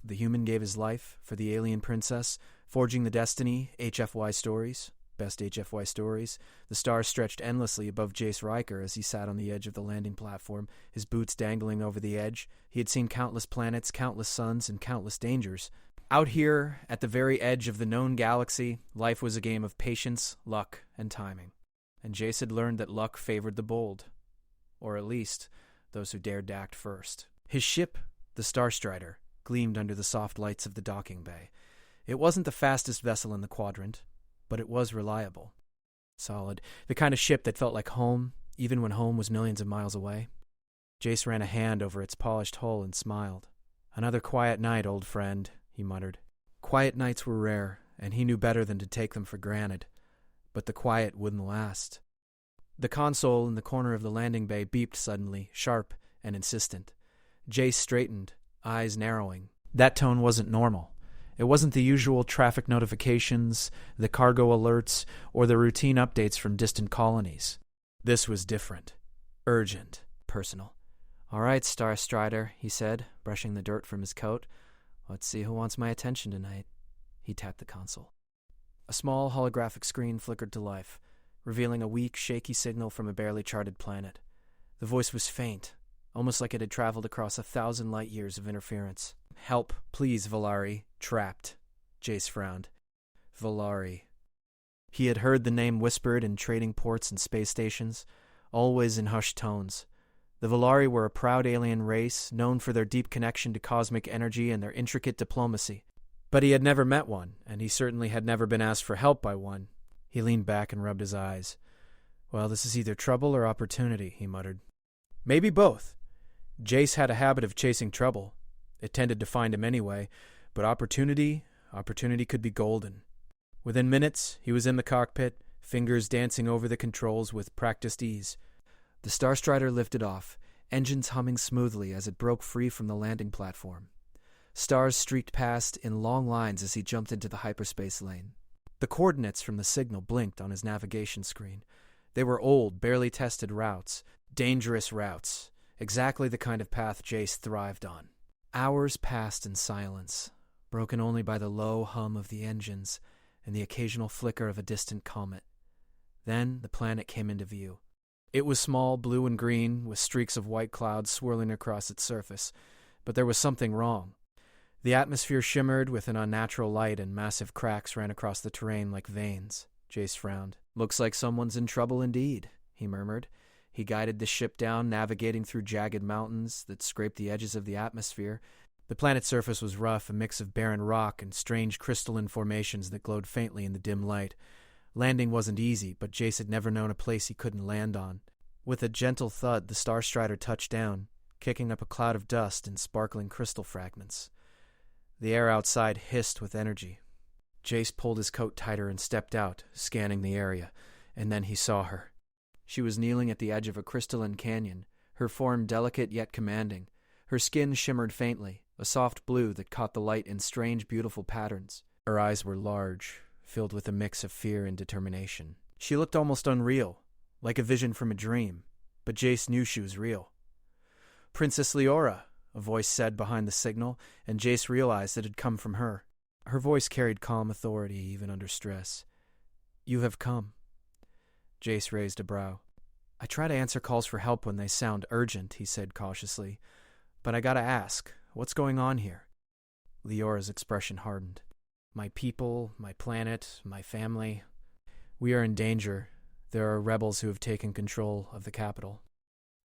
The human gave his life for the alien princess, forging the destiny, HFY Stories, best HFY Stories. The stars stretched endlessly above Jace Riker as he sat on the edge of the landing platform, his boots dangling over the edge. He had seen countless planets, countless suns, and countless dangers. Out here, at the very edge of the known galaxy, life was a game of patience, luck, and timing. And Jace had learned that luck favored the bold. Or at least, those who dared to act first. His ship, the Starstrider, gleamed under the soft lights of the docking bay. It wasn't the fastest vessel in the quadrant, but it was reliable. Solid. The kind of ship that felt like home, even when home was millions of miles away. Jace ran a hand over its polished hull and smiled. "Another quiet night, old friend," he muttered. Quiet nights were rare, and he knew better than to take them for granted. But the quiet wouldn't last. The console in the corner of the landing bay beeped suddenly, sharp and insistent. Jace straightened, eyes narrowing. That tone wasn't normal. It wasn't the usual traffic notifications, the cargo alerts, or the routine updates from distant colonies. This was different. Urgent. Personal. "All right, Starstrider," he said, brushing the dirt from his coat. "Let's see who wants my attention tonight." He tapped the console. A small holographic screen flickered to life, revealing a weak, shaky signal from a barely charted planet. The voice was faint, almost like it had traveled across 1,000 light years of interference. "Help, please, Valari. Trapped." Jace frowned. Valari. He had heard the name whispered in trading ports and space stations, always in hushed tones. The Valari were a proud alien race, known for their deep connection to cosmic energy and their intricate diplomacy. But he had never met one, and he certainly had never been asked for help by one. He leaned back and rubbed his eyes. "Well, this is either trouble or opportunity," he muttered. "Maybe both." Jace had a habit of chasing trouble. It tended to find him anyway, but opportunity could be golden. Within minutes, he was in the cockpit, fingers dancing over the controls with practiced ease. The Starstrider lifted off, engines humming smoothly as it broke free from the landing platform. Stars streaked past in long lines as he jumped into the hyperspace lane. The coordinates from the signal blinked on his navigation screen. They were old, barely tested routes, dangerous routes, exactly the kind of path Jace thrived on. Hours passed in silence, broken only by the low hum of the engines and the occasional flicker of a distant comet. Then the planet came into view. It was small, blue and green, with streaks of white clouds swirling across its surface, but there was something wrong. The atmosphere shimmered with an unnatural light and massive cracks ran across the terrain like veins. Jace frowned. "Looks like someone's in trouble indeed," he murmured. He guided the ship down, navigating through jagged mountains that scraped the edges of the atmosphere. The planet's surface was rough, a mix of barren rock and strange crystalline formations that glowed faintly in the dim light. Landing wasn't easy, but Jace had never known a place he couldn't land on. With a gentle thud, the Starstrider touched down, kicking up a cloud of dust and sparkling crystal fragments. The air outside hissed with energy. Jace pulled his coat tighter and stepped out, scanning the area, and then he saw her. She was kneeling at the edge of a crystalline canyon, her form delicate yet commanding. Her skin shimmered faintly, a soft blue that caught the light in strange, beautiful patterns. Her eyes were large, filled with a mix of fear and determination. She looked almost unreal, like a vision from a dream, but Jace knew she was real. "Princess Leora," a voice said behind the signal, and Jace realized it had come from her. Her voice carried calm authority even under stress. "You have come." Jace raised a brow. "I try to answer calls for help when they sound urgent," he said cautiously. "But I gotta ask, what's going on here?" Leora's expression hardened. "My people, my planet, my family. We are in danger. There are rebels who have taken control of the capital.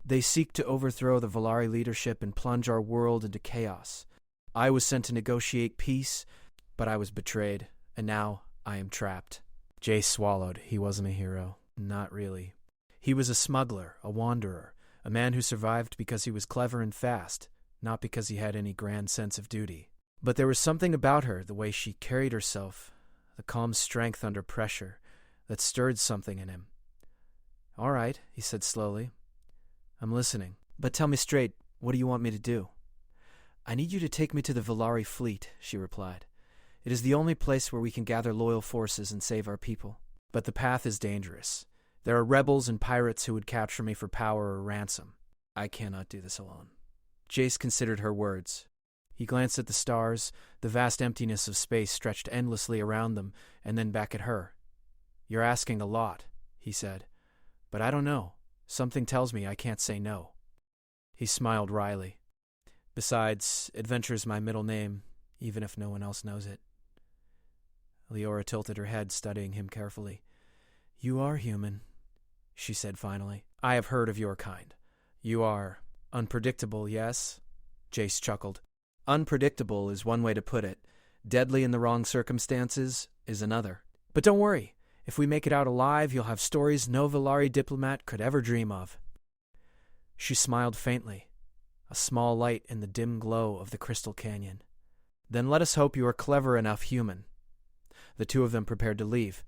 They seek to overthrow the Valari leadership and plunge our world into chaos. I was sent to negotiate peace, but I was betrayed, and now I am trapped." Jace swallowed. He wasn't a hero. Not really. He was a smuggler, a wanderer, a man who survived because he was clever and fast, not because he had any grand sense of duty. But there was something about her, the way she carried herself, the calm strength under pressure, that stirred something in him. "All right," he said slowly. "I'm listening. But tell me straight, what do you want me to do?" "I need you to take me to the Valari fleet," she replied. "It is the only place where we can gather loyal forces and save our people. But the path is dangerous. There are rebels and pirates who would capture me for power or ransom. I cannot do this alone." Jace considered her words. He glanced at the stars. The vast emptiness of space stretched endlessly around them, and then back at her. "You're asking a lot," he said. "But I don't know. Something tells me I can't say no." He smiled wryly. "Besides, adventure's my middle name, even if no one else knows it." Leora tilted her head, studying him carefully. "You are human," she said finally. "I have heard of your kind. You are unpredictable, yes?" Jace chuckled. "Unpredictable is one way to put it. Deadly in the wrong circumstances is another. But don't worry. If we make it out alive, you'll have stories no Valari diplomat could ever dream of." She smiled faintly, a small light in the dim glow of the crystal canyon. "Then let us hope you are clever enough human." The two of them prepared to leave.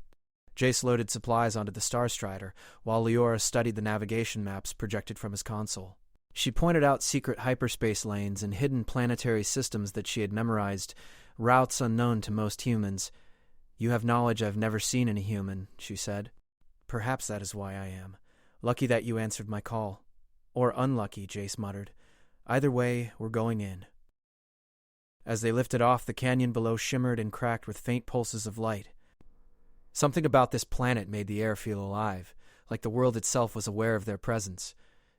Jace loaded supplies onto the Starstrider, while Leora studied the navigation maps projected from his console. She pointed out secret hyperspace lanes and hidden planetary systems that she had memorized, routes unknown to most humans. "You have knowledge I've never seen in a human," she said. "Perhaps that is why I am. Lucky that you answered my call." "Or unlucky," Jace muttered. "Either way, we're going in." As they lifted off, the canyon below shimmered and cracked with faint pulses of light. Something about this planet made the air feel alive, like the world itself was aware of their presence.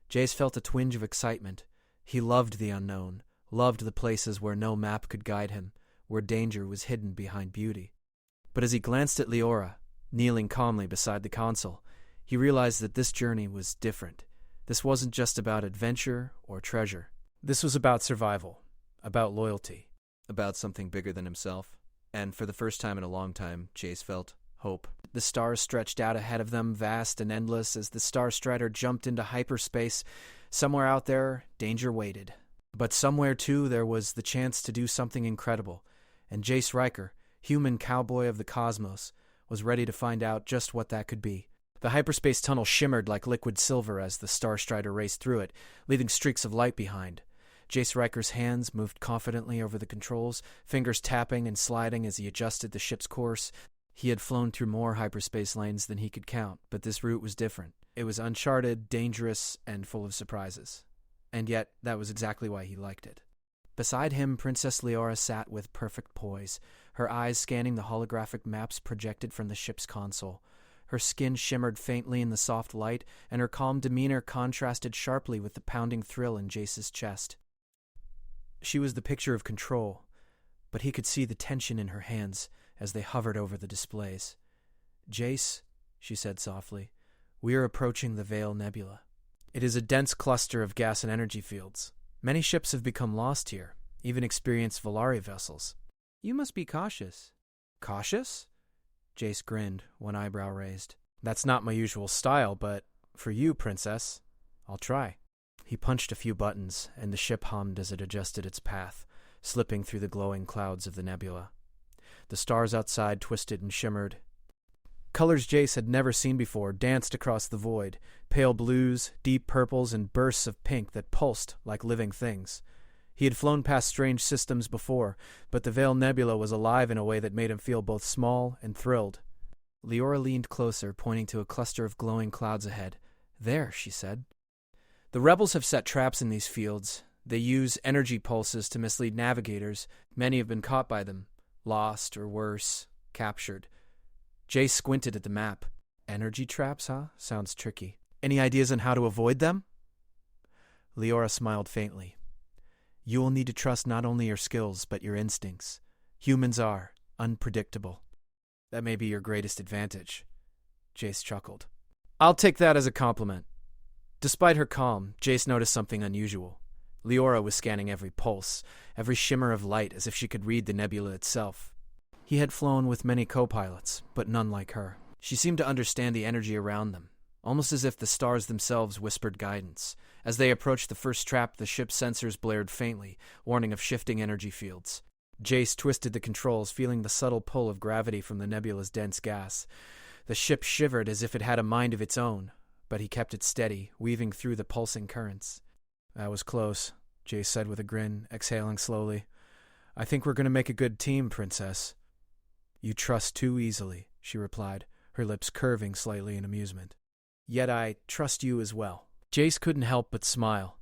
Jace felt a twinge of excitement. He loved the unknown, loved the places where no map could guide him, where danger was hidden behind beauty. But as he glanced at Leora, kneeling calmly beside the console, he realized that this journey was different. This wasn't just about adventure or treasure. This was about survival, about loyalty, about something bigger than himself. And for the first time in a long time, Jace felt hope. The stars stretched out ahead of them, vast and endless, as the Starstrider jumped into hyperspace. Somewhere out there, danger waited. But somewhere, too, there was the chance to do something incredible. And Jace Riker, human cowboy of the cosmos, was ready to find out just what that could be. The hyperspace tunnel shimmered like liquid silver as the Starstrider raced through it, leaving streaks of light behind. Jace Riker's hands moved confidently over the controls, fingers tapping and sliding as he adjusted the ship's course. He had flown through more hyperspace lanes than he could count, but this route was different. It was uncharted, dangerous, and full of surprises. And yet, that was exactly why he liked it. Beside him, Princess Leora sat with perfect poise, her eyes scanning the holographic maps projected from the ship's console. Her skin shimmered faintly in the soft light, and her calm demeanor contrasted sharply with the pounding thrill in Jace's chest. She was the picture of control, but he could see the tension in her hands as they hovered over the displays. "Jace," she said softly, "we are approaching the Veil Nebula. It is a dense cluster of gas and energy fields. Many ships have become lost here, even experienced Valari vessels. You must be cautious." "Cautious?" Jace grinned, one eyebrow raised. "That's not my usual style, but for you, Princess, I'll try." He punched a few buttons, and the ship hummed as it adjusted its path, slipping through the glowing clouds of the nebula. The stars outside twisted and shimmered. Colors Jace had never seen before danced across the void, pale blues, deep purples, and bursts of pink that pulsed like living things. He had flown past strange systems before, but the Veil Nebula was alive in a way that made him feel both small and thrilled. Leora leaned closer, pointing to a cluster of glowing clouds ahead. "There," she said. "The rebels have set traps in these fields. They use energy pulses to mislead navigators. Many have been caught by them. Lost, or worse, captured." Jace squinted at the map. "Energy traps, huh? Sounds tricky. Any ideas on how to avoid them?" Leora smiled faintly. "You will need to trust not only your skills, but your instincts. Humans are unpredictable." "That may be your greatest advantage," Jace chuckled. "I'll take that as a compliment." Despite her calm, Jace noticed something unusual. Leora was scanning every pulse, every shimmer of light, as if she could read the nebula itself. He had flown with many co-pilots, but none like her. She seemed to understand the energy around them, almost as if the stars themselves whispered guidance. As they approached the first trap, the ship's sensors blared faintly, warning of shifting energy fields. Jace twisted the controls, feeling the subtle pull of gravity from the nebula's dense gas. The ship shivered as if it had a mind of its own, but he kept it steady, weaving through the pulsing currents. "That was close," Jace said with a grin, exhaling slowly. "I think we're going to make a good team, Princess." "You trust too easily," she replied, her lips curving slightly in amusement. "Yet I trust you as well." Jace couldn't help but smile.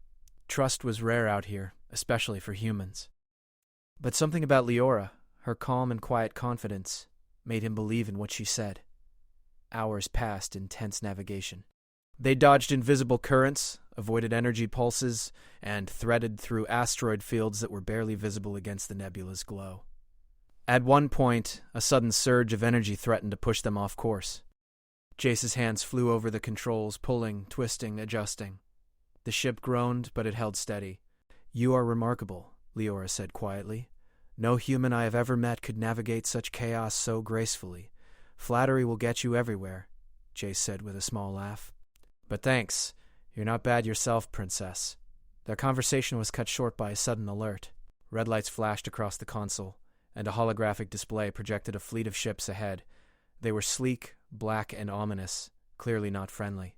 Trust was rare out here, especially for humans. But something about Leora, her calm and quiet confidence, made him believe in what she said. Hours passed in tense navigation. They dodged invisible currents, avoided energy pulses, and threaded through asteroid fields that were barely visible against the nebula's glow. At one point, a sudden surge of energy threatened to push them off course. Jace's hands flew over the controls, pulling, twisting, adjusting. The ship groaned, but it held steady. "You are remarkable," Leora said quietly. "No human I have ever met could navigate such chaos so gracefully. Flattery will get you everywhere," Jace said with a small laugh. "But thanks. You're not bad yourself, Princess." Their conversation was cut short by a sudden alert. Red lights flashed across the console, and a holographic display projected a fleet of ships ahead. They were sleek, black, and ominous, clearly not friendly.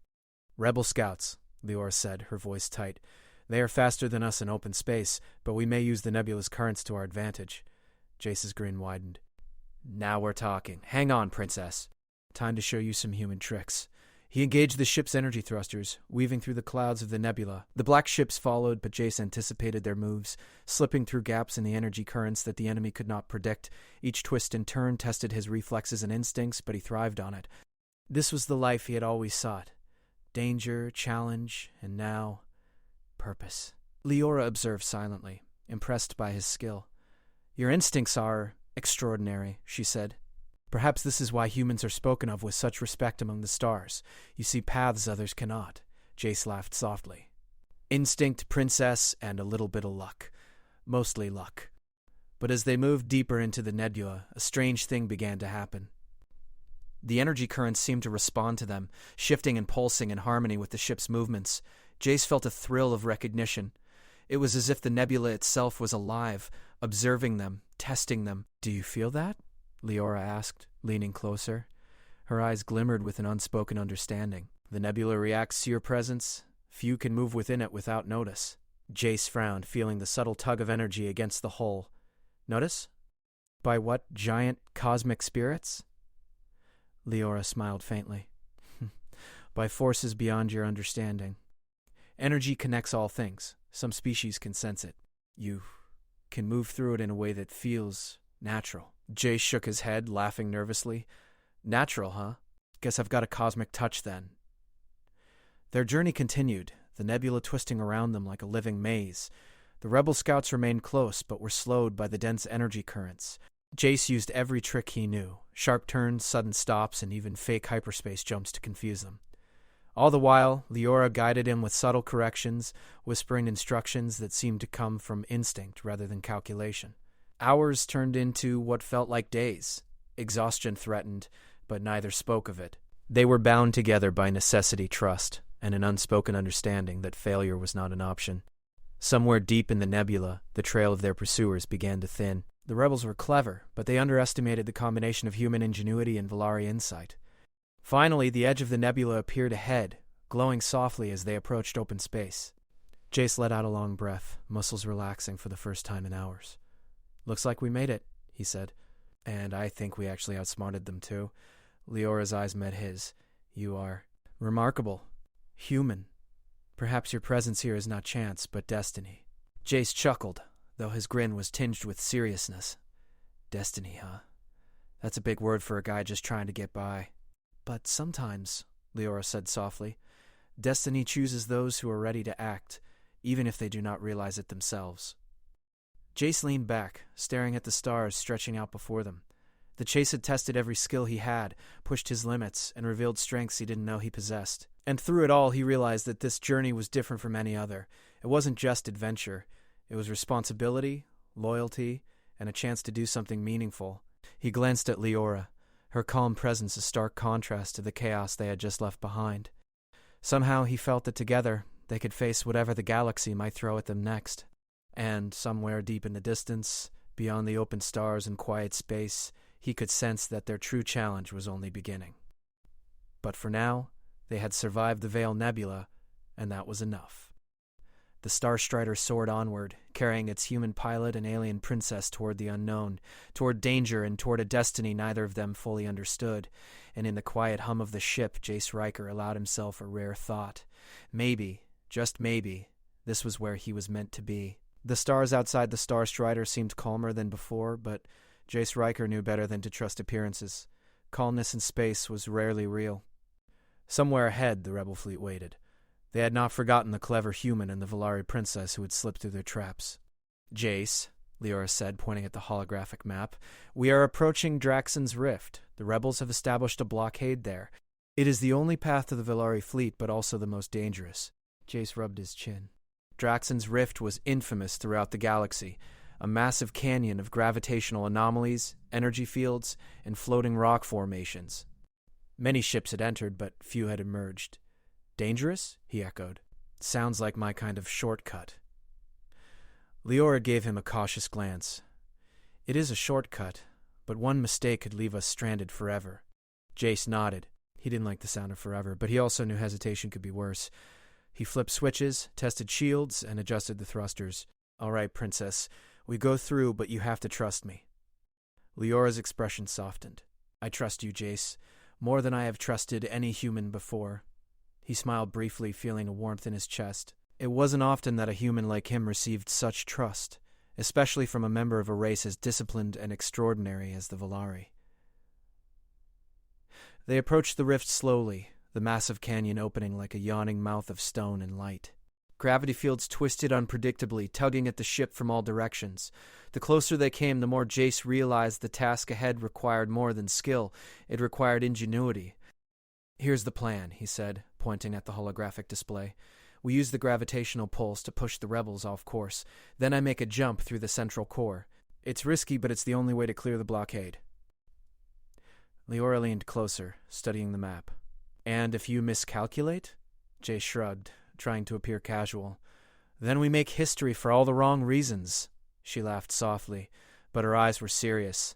"Rebel scouts," Leora said, her voice tight. "They are faster than us in open space, but we may use the nebula's currents to our advantage." Jace's grin widened. "Now we're talking. Hang on, Princess. Time to show you some human tricks." He engaged the ship's energy thrusters, weaving through the clouds of the nebula. The black ships followed, but Jace anticipated their moves, slipping through gaps in the energy currents that the enemy could not predict. Each twist and turn tested his reflexes and instincts, but he thrived on it. This was the life he had always sought. Danger, challenge, and now, purpose. Leora observed silently, impressed by his skill. "Your instincts are extraordinary," she said. "Perhaps this is why humans are spoken of with such respect among the stars. You see paths others cannot." Jace laughed softly. "Instinct, Princess, and a little bit of luck. Mostly luck." But as they moved deeper into the nebula, a strange thing began to happen. The energy currents seemed to respond to them, shifting and pulsing in harmony with the ship's movements. Jace felt a thrill of recognition. It was as if the nebula itself was alive, observing them, testing them. "Do you feel that?" Leora asked, leaning closer. Her eyes glimmered with an unspoken understanding. "The nebula reacts to your presence. Few can move within it without notice." Jace frowned, feeling the subtle tug of energy against the hull. "Notice? By what giant cosmic spirits?" Leora smiled faintly. "By forces beyond your understanding. Energy connects all things. Some species can sense it. You can move through it in a way that feels natural." Jace shook his head, laughing nervously. "Natural, huh? Guess I've got a cosmic touch then." Their journey continued, the nebula twisting around them like a living maze. The rebel scouts remained close, but were slowed by the dense energy currents. Jace used every trick he knew, sharp turns, sudden stops, and even fake hyperspace jumps to confuse them. All the while, Leora guided him with subtle corrections, whispering instructions that seemed to come from instinct rather than calculation. Hours turned into what felt like days. Exhaustion threatened, but neither spoke of it. They were bound together by necessity, trust, and an unspoken understanding that failure was not an option. Somewhere deep in the nebula, the trail of their pursuers began to thin. The rebels were clever, but they underestimated the combination of human ingenuity and Valari insight. Finally, the edge of the nebula appeared ahead, glowing softly as they approached open space. Jace let out a long breath, muscles relaxing for the first time in hours. "Looks like we made it," he said. "And I think we actually outsmarted them too." Leora's eyes met his. "You are remarkable. Human. Perhaps your presence here is not chance, but destiny." Jace chuckled, though his grin was tinged with seriousness. "Destiny, huh? That's a big word for a guy just trying to get by." "But sometimes," Leora said softly, "destiny chooses those who are ready to act, even if they do not realize it themselves." Jace leaned back, staring at the stars stretching out before them. The chase had tested every skill he had, pushed his limits, and revealed strengths he didn't know he possessed. And through it all, he realized that this journey was different from any other. It wasn't just adventure. It was responsibility, loyalty, and a chance to do something meaningful. He glanced at Leora, her calm presence a stark contrast to the chaos they had just left behind. Somehow he felt that together they could face whatever the galaxy might throw at them next. And somewhere deep in the distance, beyond the open stars and quiet space, he could sense that their true challenge was only beginning. But for now, they had survived the Veil Nebula, and that was enough. The Star Strider soared onward, carrying its human pilot and alien princess toward the unknown, toward danger and toward a destiny neither of them fully understood. And in the quiet hum of the ship, Jace Riker allowed himself a rare thought. Maybe, just maybe, this was where he was meant to be. The stars outside the Star Strider seemed calmer than before, but Jace Riker knew better than to trust appearances. Calmness in space was rarely real. Somewhere ahead, the rebel fleet waited. They had not forgotten the clever human and the Valari princess who had slipped through their traps. "Jace," Leora said, pointing at the holographic map, "we are approaching Draxon's Rift. The rebels have established a blockade there. It is the only path to the Valari fleet, but also the most dangerous." Jace rubbed his chin. Draxon's Rift was infamous throughout the galaxy, a massive canyon of gravitational anomalies, energy fields, and floating rock formations. Many ships had entered, but few had emerged. "Dangerous?" he echoed. "Sounds like my kind of shortcut." Leora gave him a cautious glance. "It is a shortcut, but one mistake could leave us stranded forever." Jace nodded. He didn't like the sound of forever, but he also knew hesitation could be worse. He flipped switches, tested shields, and adjusted the thrusters. "All right, Princess, we go through, but you have to trust me." Leora's expression softened. "I trust you, Jace, more than I have trusted any human before." He smiled briefly, feeling a warmth in his chest. It wasn't often that a human like him received such trust, especially from a member of a race as disciplined and extraordinary as the Valari. They approached the rift slowly, the massive canyon opening like a yawning mouth of stone and light. Gravity fields twisted unpredictably, tugging at the ship from all directions. The closer they came, the more Jace realized the task ahead required more than skill. It required ingenuity. "Here's the plan," he said, pointing at the holographic display. "We use the gravitational pulse to push the rebels off course. Then I make a jump through the central core. It's risky, but it's the only way to clear the blockade." Leora leaned closer, studying the map. "And if you miscalculate?" Jay shrugged, trying to appear casual. "Then we make history for all the wrong reasons." She laughed softly, but her eyes were serious.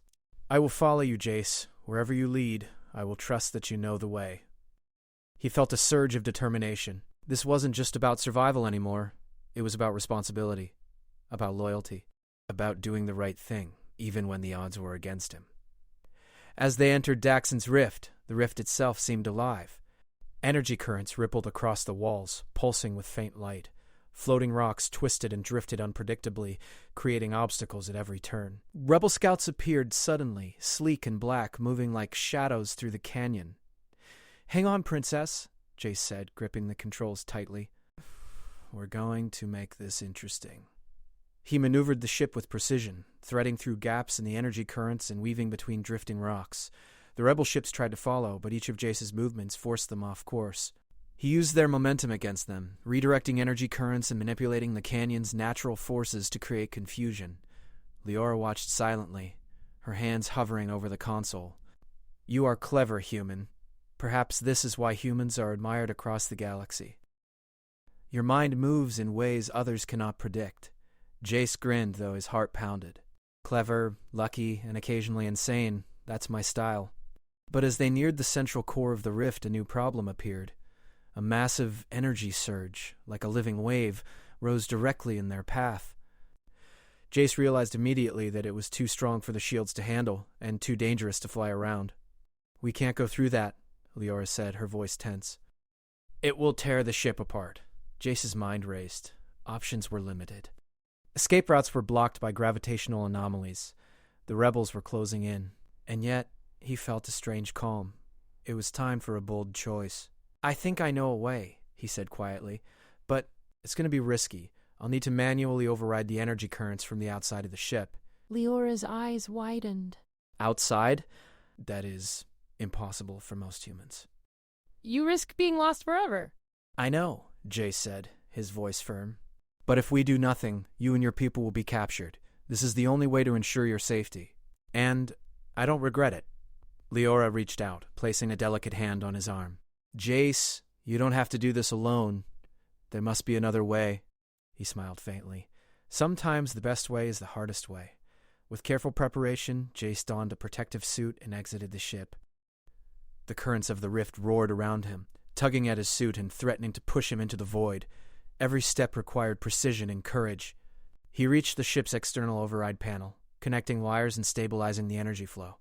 "I will follow you, Jace. Wherever you lead, I will trust that you know the way." He felt a surge of determination. This wasn't just about survival anymore. It was about responsibility, about loyalty, about doing the right thing, even when the odds were against him. As they entered Daxon's Rift, the rift itself seemed alive. Energy currents rippled across the walls, pulsing with faint light. Floating rocks twisted and drifted unpredictably, creating obstacles at every turn. Rebel scouts appeared suddenly, sleek and black, moving like shadows through the canyon. "Hang on, Princess," Jace said, gripping the controls tightly. "We're going to make this interesting." He maneuvered the ship with precision, threading through gaps in the energy currents and weaving between drifting rocks. The rebel ships tried to follow, but each of Jace's movements forced them off course. He used their momentum against them, redirecting energy currents and manipulating the canyon's natural forces to create confusion. Leora watched silently, her hands hovering over the console. "You are clever, human. Perhaps this is why humans are admired across the galaxy. Your mind moves in ways others cannot predict." Jace grinned, though his heart pounded. "Clever, lucky, and occasionally insane, that's my style." But as they neared the central core of the rift, a new problem appeared. A massive energy surge, like a living wave, rose directly in their path. Jace realized immediately that it was too strong for the shields to handle, and too dangerous to fly around. "We can't go through that," Leora said, her voice tense. "It will tear the ship apart." Jace's mind raced. Options were limited. Escape routes were blocked by gravitational anomalies. The rebels were closing in, and yet he felt a strange calm. It was time for a bold choice. "I think I know a way," he said quietly, "but it's going to be risky. I'll need to manually override the energy currents from the outside of the ship." Leora's eyes widened. "Outside? That is impossible for most humans." "You risk being lost forever." "I know," Jace said, his voice firm. "But if we do nothing, you and your people will be captured. This is the only way to ensure your safety. And I don't regret it." Leora reached out, placing a delicate hand on his arm. "Jace, you don't have to do this alone. There must be another way." He smiled faintly. "Sometimes the best way is the hardest way." With careful preparation, Jace donned a protective suit and exited the ship. The currents of the rift roared around him, tugging at his suit and threatening to push him into the void. Every step required precision and courage. He reached the ship's external override panel, connecting wires and stabilizing the energy flow.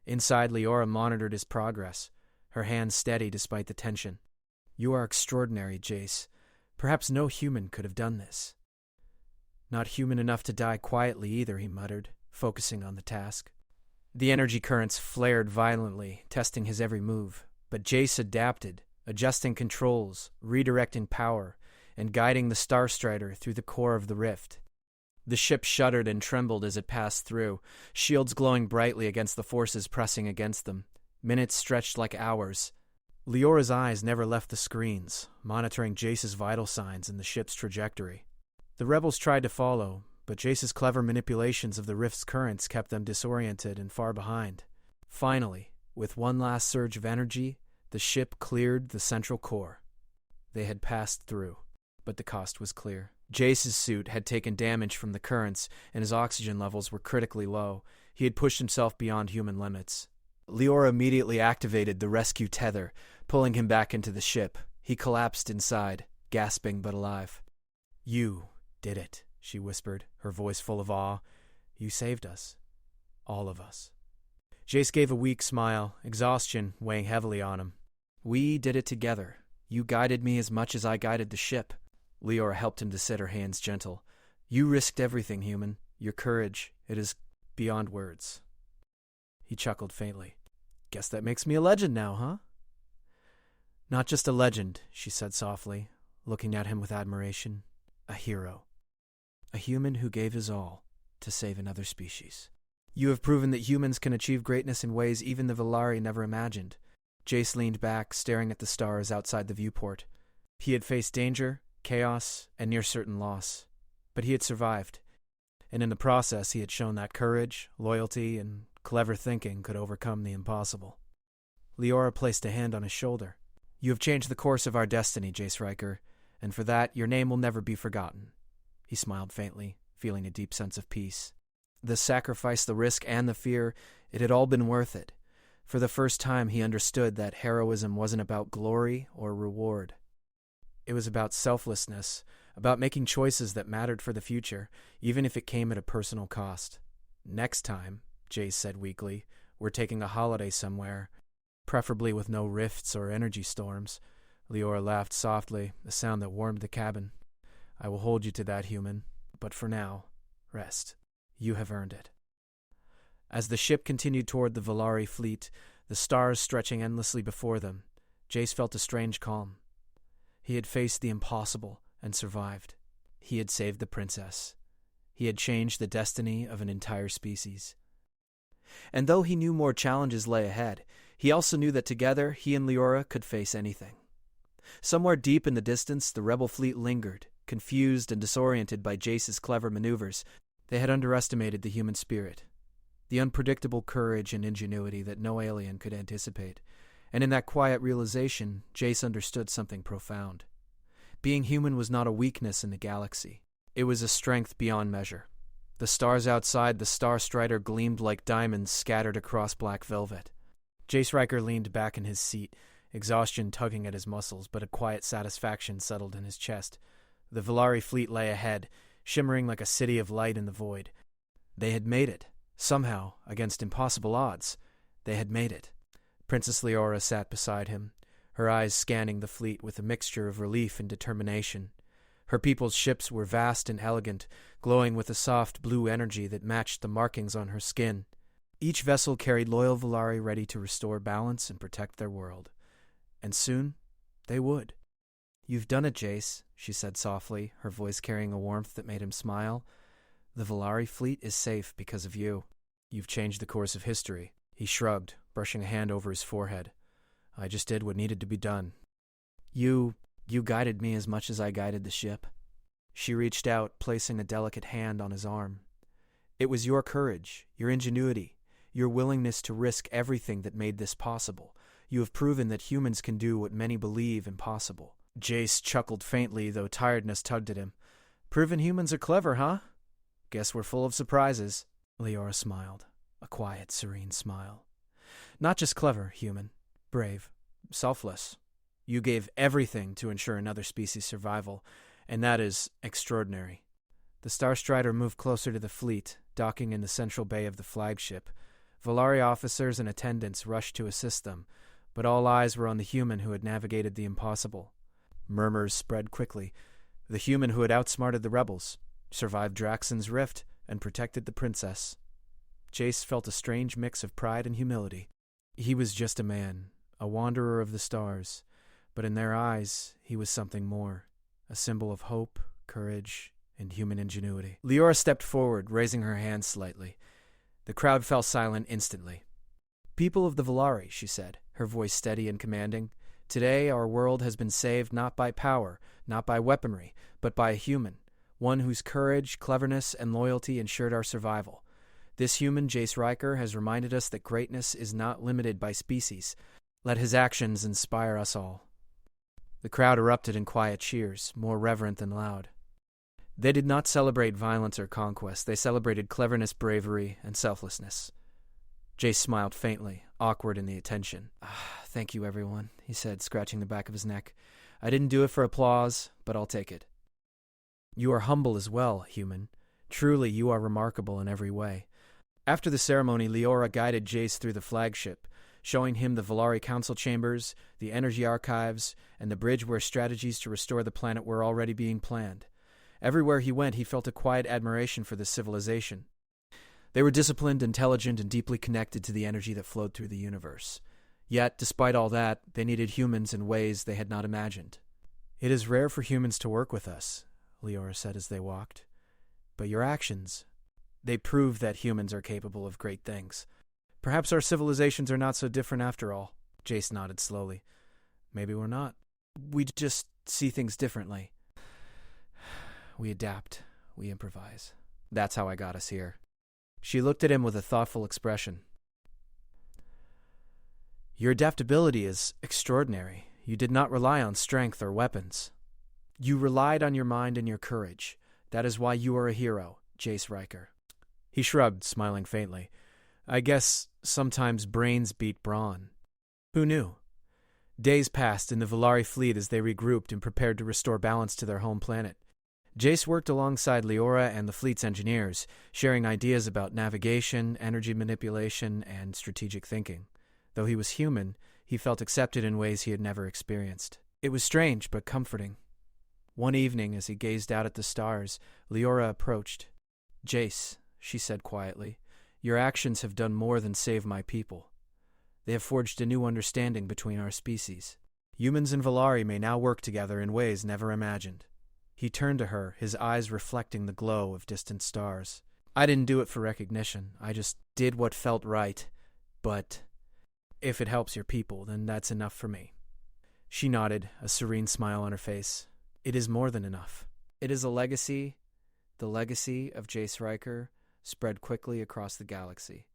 Inside, Leora monitored his progress, her hands steady despite the tension. "You are extraordinary, Jace. Perhaps no human could have done this." Not human enough to die quietly either, he muttered, focusing on the task. The energy currents flared violently, testing his every move, but Jace adapted, adjusting controls, redirecting power, and guiding the Star Strider through the core of the rift. The ship shuddered and trembled as it passed through, shields glowing brightly against the forces pressing against them. Minutes stretched like hours. Leora's eyes never left the screens, monitoring Jace's vital signs and the ship's trajectory. The rebels tried to follow, but Jace's clever manipulations of the rift's currents kept them disoriented and far behind. Finally, with one last surge of energy, the ship cleared the central core. They had passed through, but the cost was clear. Jace's suit had taken damage from the currents, and his oxygen levels were critically low. He had pushed himself beyond human limits. Leora immediately activated the rescue tether, pulling him back into the ship. He collapsed inside, gasping but alive. "You did it," she whispered, her voice full of awe. "You saved us. All of us." Jace gave a weak smile, exhaustion weighing heavily on him. "We did it together. You guided me as much as I guided the ship." Leora helped him to sit, her hands gentle. "You risked everything, human. Your courage, it is beyond words." He chuckled faintly. "Guess that makes me a legend now, huh?" "Not just a legend," she said softly, looking at him with admiration. "A hero. A human who gave his all to save another species. You have proven that humans can achieve greatness in ways even the Valari never imagined." Jace leaned back, staring at the stars outside the viewport. He had faced danger, chaos, and near certain loss. But he had survived. And in the process, he had shown that courage, loyalty, and clever thinking could overcome the impossible. Leora placed a hand on his shoulder. "You have changed the course of our destiny, Jace Riker, and for that, your name will never be forgotten." He smiled faintly, feeling a deep sense of peace. The sacrifice, the risk, and the fear, it had all been worth it. For the first time, he understood that heroism wasn't about glory or reward. It was about selflessness, about making choices that mattered for the future, even if it came at a personal cost. "Next time," Jace said weakly, "we're taking a holiday somewhere, preferably with no rifts or energy storms." Leora laughed softly, a sound that warmed the cabin. "I will hold you to that, human. But for now, rest. You have earned it." As the ship continued toward the Valari fleet, the stars stretching endlessly before them, Jace felt a strange calm. He had faced the impossible and survived. He had saved the princess. He had changed the destiny of an entire species. And though he knew more challenges lay ahead, he also knew that together he and Leora could face anything. Somewhere deep in the distance, the rebel fleet lingered, confused and disoriented by Jace's clever maneuvers. They had underestimated the human spirit, the unpredictable courage and ingenuity that no alien could anticipate. And in that quiet realization, Jace understood something profound. Being human was not a weakness in the galaxy. It was a strength beyond measure. The stars outside the Star Strider gleamed like diamonds scattered across black velvet. Jace Riker leaned back in his seat, exhaustion tugging at his muscles, but a quiet satisfaction settled in his chest. The Valari fleet lay ahead, shimmering like a city of light in the void. They had made it. Somehow, against impossible odds, they had made it. Princess Leora sat beside him, her eyes scanning the fleet with a mixture of relief and determination. Her people's ships were vast and elegant, glowing with a soft blue energy that matched the markings on her skin. Each vessel carried loyal Valari ready to restore balance and protect their world. And soon, they would. "You've done it, Jace," she said softly, her voice carrying a warmth that made him smile. "The Valari fleet is safe because of you. You've changed the course of history." He shrugged, brushing a hand over his forehead. "I just did what needed to be done." You guided me as much as I guided the ship." She reached out, placing a delicate hand on his arm. "It was your courage, your ingenuity, your willingness to risk everything that made this possible. You have proven that humans can do what many believe impossible." Jace chuckled faintly, though tiredness tugged at him. "Proven humans are clever, huh? Guess we're full of surprises." Leora smiled, a quiet, serene smile. "Not just clever, human. Brave. Selfless. You gave everything to ensure another species' survival, and that is extraordinary." The Star Strider moved closer to the fleet, docking in the central bay of the flagship. Valari officers and attendants rushed to assist them, but all eyes were on the human who had navigated the impossible. Murmurs spread quickly. The human who had outsmarted the rebels. survived Draxon's rift, and protected the princess. Jace felt a strange mix of pride and humility. He was just a man, a wanderer of the stars, but in their eyes, he was something more, a symbol of hope, courage, and human ingenuity. Leora stepped forward, raising her hand slightly. The crowd fell silent instantly. "People of the Volari," she said, her voice steady and commanding, "today our world has been saved not by power, not by weaponry, but by a human, one whose courage, cleverness, and loyalty ensured our survival. This human, Jace Riker, has reminded us that greatness is not limited by species. Let his actions inspire us all." The crowd erupted in quiet cheers, more reverent than loud. They did not celebrate violence or conquest. They celebrated cleverness, bravery, and selflessness. Jace smiled faintly, awkward in the attention. "Thank you, everyone," he said, scratching the back of his neck. "I didn't do it for applause, but I'll take it." "You are humble as well, human. Truly, you are remarkable in every way." After the ceremony, Leora guided Jace through the flagship, showing him the Volari Council chambers, the energy archives, and the bridge where strategies to restore the planet were already being planned. Everywhere he went, he felt a quiet admiration for this civilization. They were disciplined, intelligent, and deeply connected to the energy that flowed through the universe. Yet, despite all that, they needed humans in ways they had not imagined. "It is rare for humans to work with us," Leora said as they walked. "But your actions, they prove that humans are capable of great things. Perhaps our civilizations are not so different after all." Jace nodded slowly. "Maybe we're not. We just see things differently. We adapt. We improvise. That's how I got us here." She looked at him with a thoughtful expression. "Your adaptability is extraordinary. You did not rely on strength or weapons. You relied on your mind and your courage. That is why you are a hero, Jace Riker." He shrugged, smiling faintly. "I guess sometimes brains beat brawn. Who knew?" Days passed in the Volari fleet as they regrouped and prepared to restore balance to their home planet. Jace worked alongside Leora and the fleet's engineers, sharing ideas about navigation, energy manipulation, and strategic thinking. Though he was human, he felt accepted in ways he had never experienced. It was strange but comforting. One evening, as he gazed out at the stars, Leora approached. "Jace," she said quietly, "your actions have done more than save my people. They have forged a new understanding between our species. Humans and Volari may now work together in ways never imagined." He turned to her, his eyes reflecting the glow of distant stars. "I didn't do it for recognition. I just did what felt right. But if it helps your people, then that's enough for me." She nodded, a serene smile on her face. "It is more than enough. It is a legacy. The legacy of Jace Riker spread quickly across the galaxy."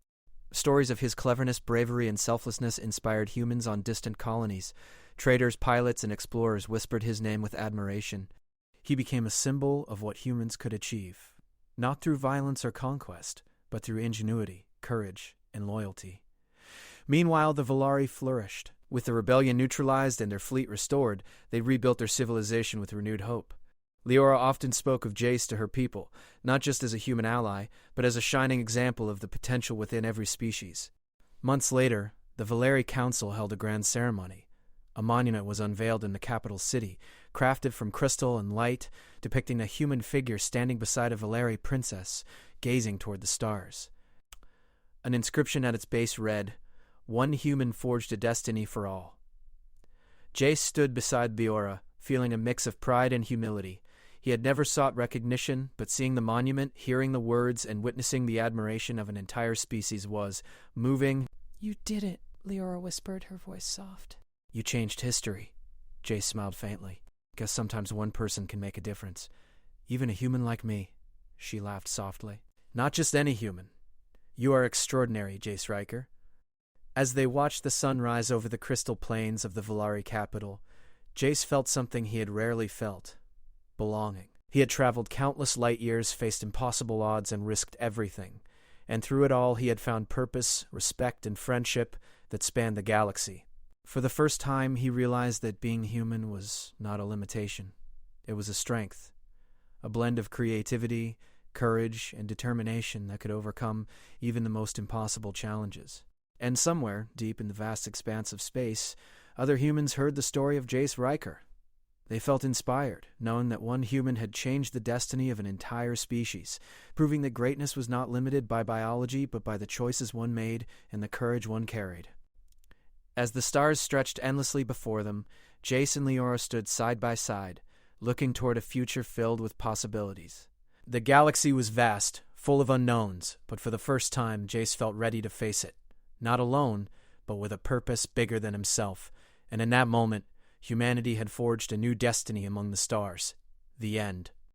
Stories of his cleverness, bravery, and selflessness inspired humans on distant colonies. Traders, pilots, and explorers whispered his name with admiration. He became a symbol of what humans could achieve, not through violence or conquest, but through ingenuity, courage, and loyalty. Meanwhile, the Volari flourished. With the rebellion neutralized and their fleet restored, they rebuilt their civilization with renewed hope. Leora often spoke of Jace to her people, not just as a human ally, but as a shining example of the potential within every species. Months later, the Volari Council held a grand ceremony. A monument was unveiled in the capital city, crafted from crystal and light, depicting a human figure standing beside a Volari princess, gazing toward the stars. An inscription at its base read, "One human forged a destiny for all." Jace stood beside Leora, feeling a mix of pride and humility. He had never sought recognition, but seeing the monument, hearing the words, and witnessing the admiration of an entire species was moving. "You did it," Leora whispered, her voice soft. "You changed history." Jace smiled faintly. "Guess sometimes one person can make a difference. Even a human like me." She laughed softly. "Not just any human. You are extraordinary, Jace Riker." As they watched the sun rise over the crystal plains of the Volari capital, Jace felt something he had rarely felt. Belonging. He had traveled countless light years, faced impossible odds, and risked everything. And through it all, he had found purpose, respect, and friendship that spanned the galaxy. For the first time, he realized that being human was not a limitation. It was a strength, a blend of creativity, courage, and determination that could overcome even the most impossible challenges. And somewhere, deep in the vast expanse of space, other humans heard the story of Jace Riker. They felt inspired, knowing that one human had changed the destiny of an entire species, proving that greatness was not limited by biology but by the choices one made and the courage one carried. As the stars stretched endlessly before them, Jace and Leora stood side by side, looking toward a future filled with possibilities. The galaxy was vast, full of unknowns, but for the first time Jace felt ready to face it. Not alone, but with a purpose bigger than himself, and in that moment, humanity had forged a new destiny among the stars. The end.